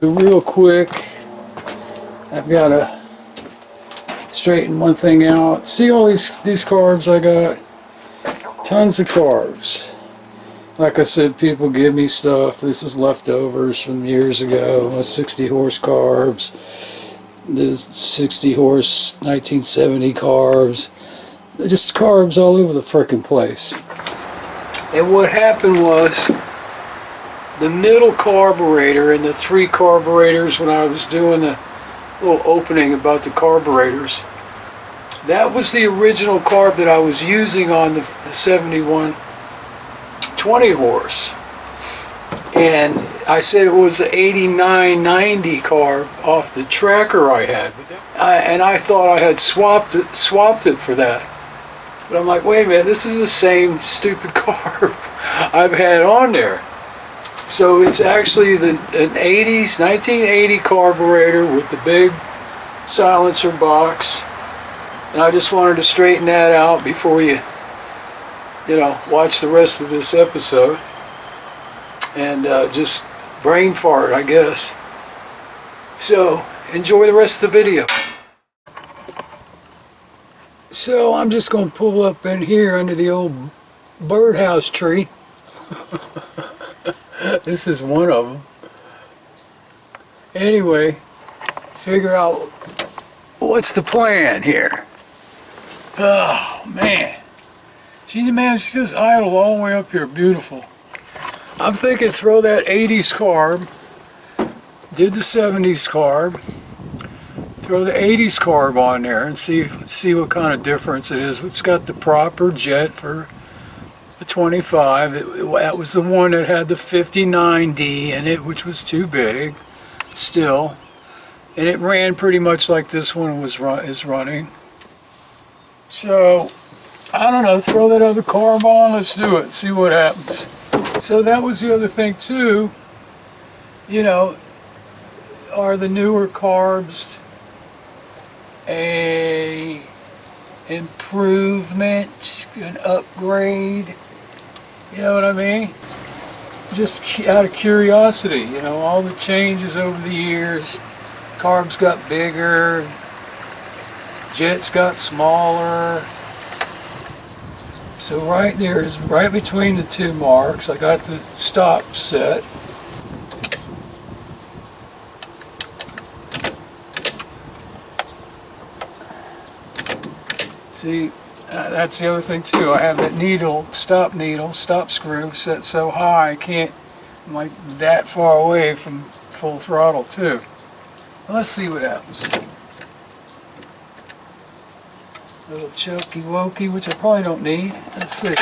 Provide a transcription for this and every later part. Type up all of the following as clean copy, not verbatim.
Real quick, I've got to straighten one thing out. See all these carbs I got? Tons of carbs. Like I said, people give me stuff. This is leftovers from years ago. 60 horse carbs. This 60 horse 1970 carbs. Just carbs all over the frickin' place. And what happened was, the middle carburetor and the 3 carburetors, when I was doing the little opening about the carburetors, that was the original carb that I was using on the 71 20 horse. And I said it was the 8990 carb off the tracker I had. And I thought I had swapped it for that. But I'm like, wait a minute, this is the same stupid carb I've had on there. So it's actually an 1980 carburetor with the big silencer box. And I just wanted to straighten that out before you watch the rest of this episode. And just brain fart, I guess. So enjoy the rest of the video. So I'm just going to pull up in here under the old birdhouse tree. This is one of them. Anyway, figure out what's the plan here. Oh man, see, man, she just idled all the way up here. Beautiful. I'm thinking throw that 80s carb, did the 70s carb, throw the 80s carb on there and see what kind of difference it is. It's got the proper jet for the 25. That was the one that had the 59D in it, which was too big still, and it ran pretty much like this one is running. So I don't know, throw that other carb on, let's do it, see what happens. So that was the other thing too, are the newer carbs a improvement, an upgrade? You know what I mean? Just out of curiosity, all the changes over the years. Carbs got bigger, jets got smaller. So right there is right between the 2 marks. I got the stop set. See, that's the other thing too. I have that stop screw set so high I can't, I'm like that far away from full throttle too. Let's see what happens. A little chokey wokey, which I probably don't need. Let's see.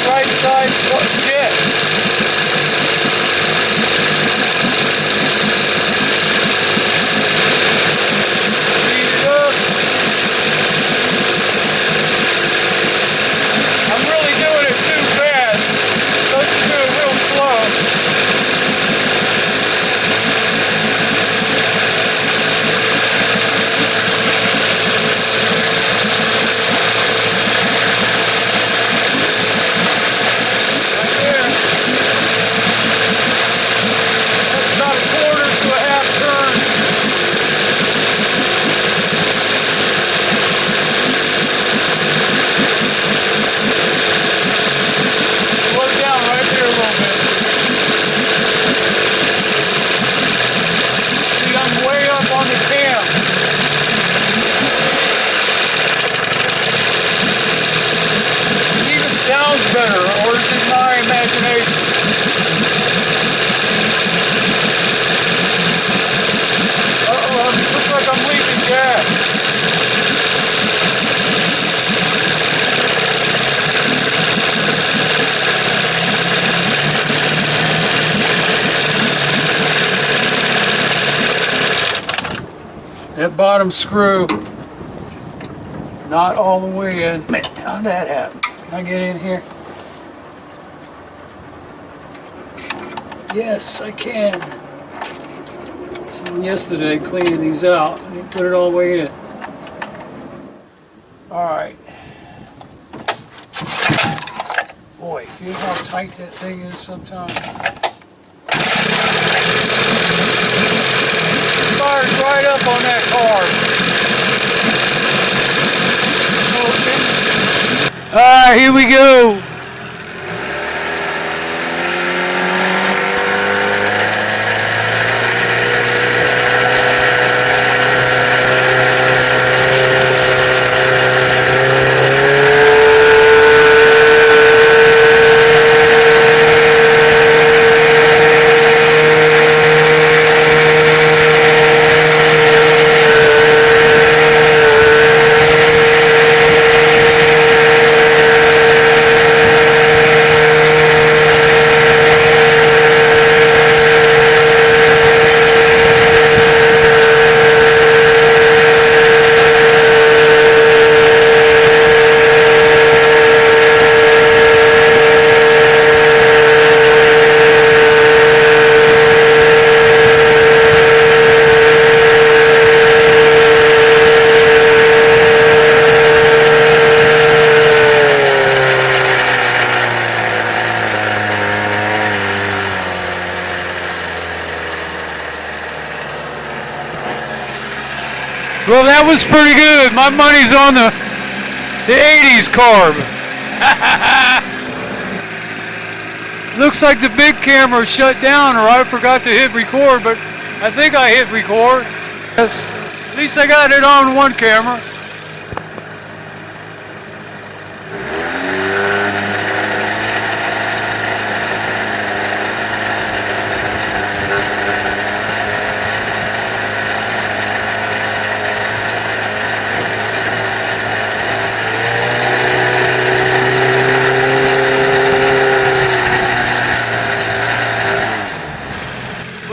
Right size jet. Speed it up. I'm really doing it too fast. I'm supposed to do it real slow. Better, or is it my imagination? Uh-oh, it looks like I'm leaking gas. That bottom screw, not all the way in. Man, how'd that happen? Can I get in here? Yes, I can. yesterday cleaning these out, and he put it all the way in. Alright. Boy, feel how tight that thing is sometimes. Fires right up on that carb. Smoking. Alright, here we go. Well, that was pretty good. My money's on the 80s carb. Looks like the big camera shut down, or I forgot to hit record, but I think I hit record. Yes. At least I got it on one camera.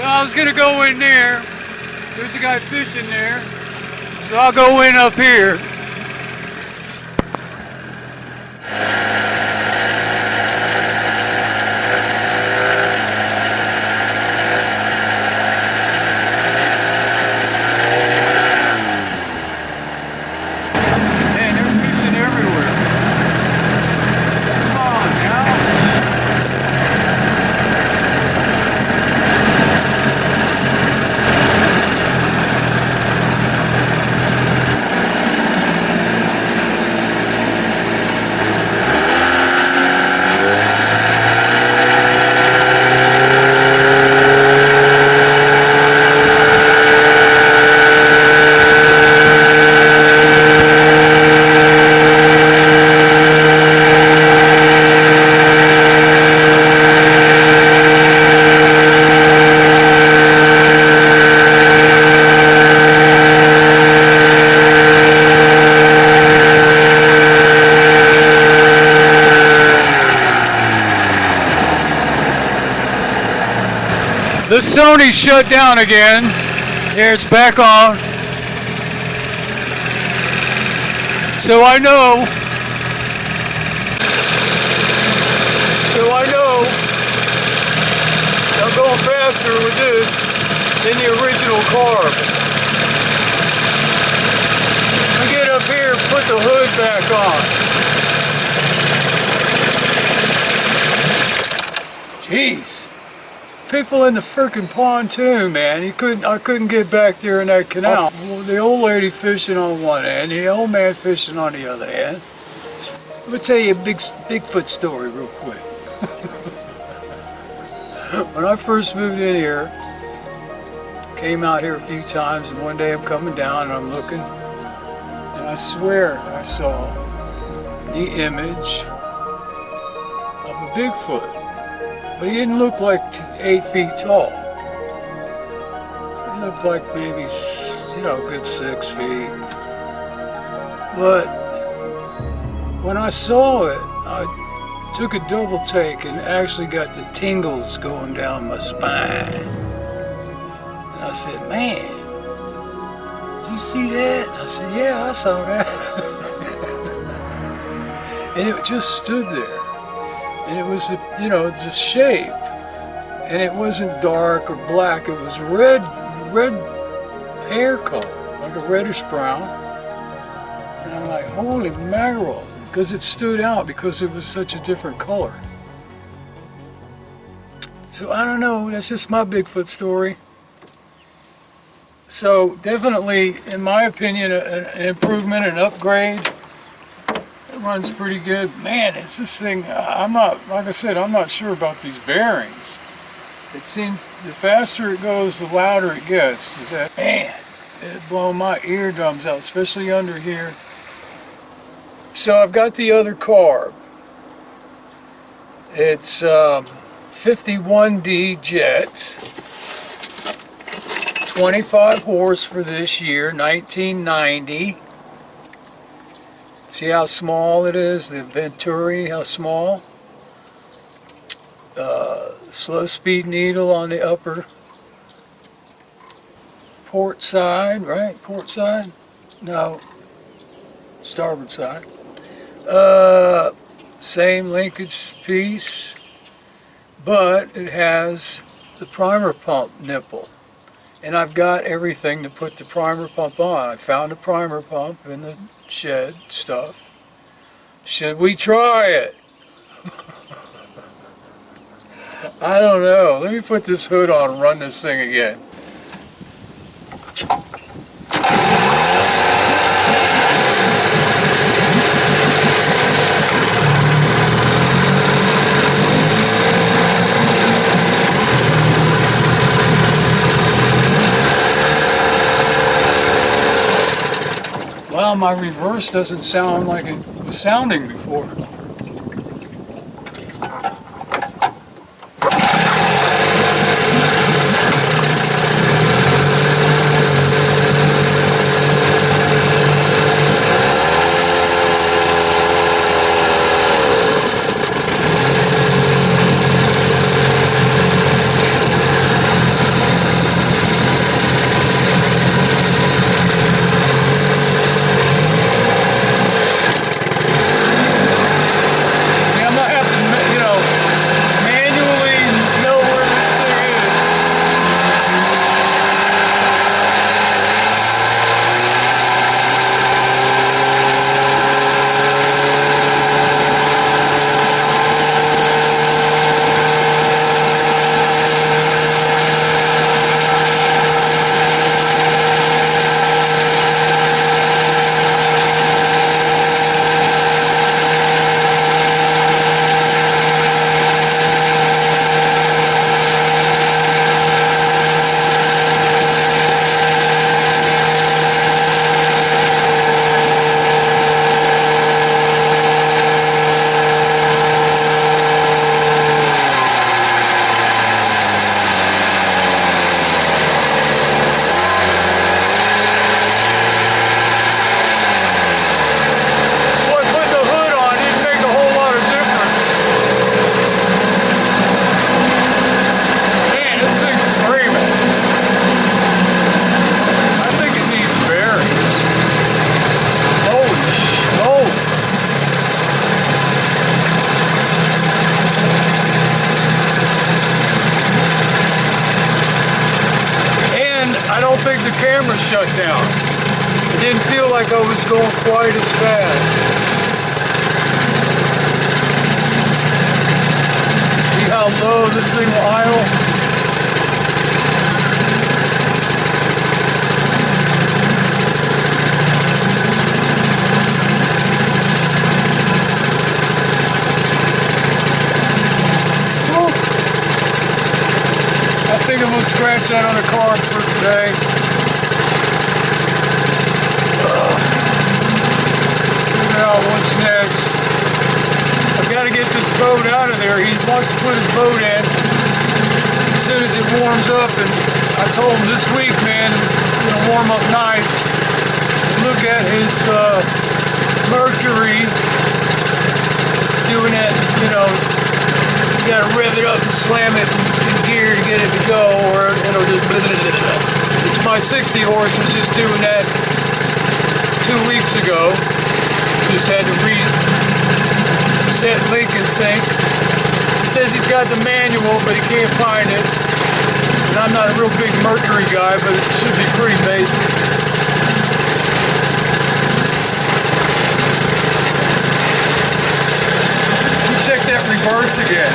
I was gonna go in there. There's a guy fishing there, so I'll go in up here. Man, they're fishing everywhere. Come on now. The Sony shut down again. There, it's back on. So I know I'm going faster with this than the original carb. I get up here and put the hood back on. Jeez. People in the freaking pontoon, man. I couldn't get back there in that canal. The old lady fishing on one end, the old man fishing on the other end. Let me tell you a Bigfoot story real quick. When I first moved in here, came out here a few times, and one day I'm coming down and I'm looking, and I swear I saw the image of a Bigfoot. But he didn't look like 8 feet tall. He looked like maybe, a good 6 feet. But when I saw it, I took a double take and actually got the tingles going down my spine. And I said, man, did you see that? I said, yeah, I saw that. And it just stood there. And it was, just shape. And it wasn't dark or black, it was red red hair color, like a reddish brown. And I'm like, holy mackerel, because it stood out because it was such a different color. So I don't know, that's just my Bigfoot story. So definitely, in my opinion, an improvement, an upgrade. It runs pretty good. Man, it's this thing, I'm not, like I said, I'm not sure about these bearings. It seems the faster it goes, the louder it gets. Is that, man, it blow my eardrums out, especially under here. So I've got the other carb. It's 51D Jet, 25 horse for this year, 1990. See how small it is, the Venturi, how small. Slow speed needle on the upper port side, right? Port side? No, starboard side. Same linkage piece, but it has the primer pump nipple. And I've got everything to put the primer pump on. I found a primer pump in the shed stuff. Should we try it? I don't know. Let me put this hood on and run this thing again. Well, my reverse doesn't sound like it was sounding before. Camera shut down. It didn't feel like I was going quite as fast. See how low this thing will idle? Woo. I think I'm going to scratch that on the card for today. Now what's next? I've got to get this boat out of there. He wants to put his boat in as soon as it warms up, and I told him this week, man, it's gonna warm up nights. Look at his Mercury. It's doing that, you know, you gotta rev it up and slam it in gear to get it to go, or it'll just blah, blah, blah, blah. It's my 60 horse was just doing that 2 weeks ago. Just had to reset link and sync. He says he's got the manual, but he can't find it. And I'm not a real big Mercury guy, but it should be pretty basic. Check that reverse again.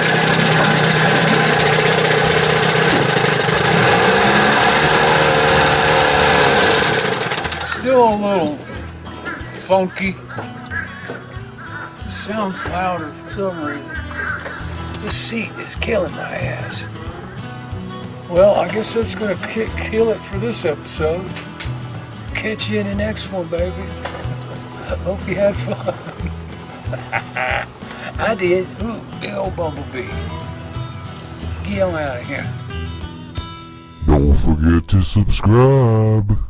It's still a little funky. It sounds louder for some reason. This seat is killing my ass. Well, I guess that's gonna kill it for this episode. Catch you in the next one, baby. Hope you had fun. I did. Ooh, big old bumblebee. Get on out of here. Don't forget to subscribe.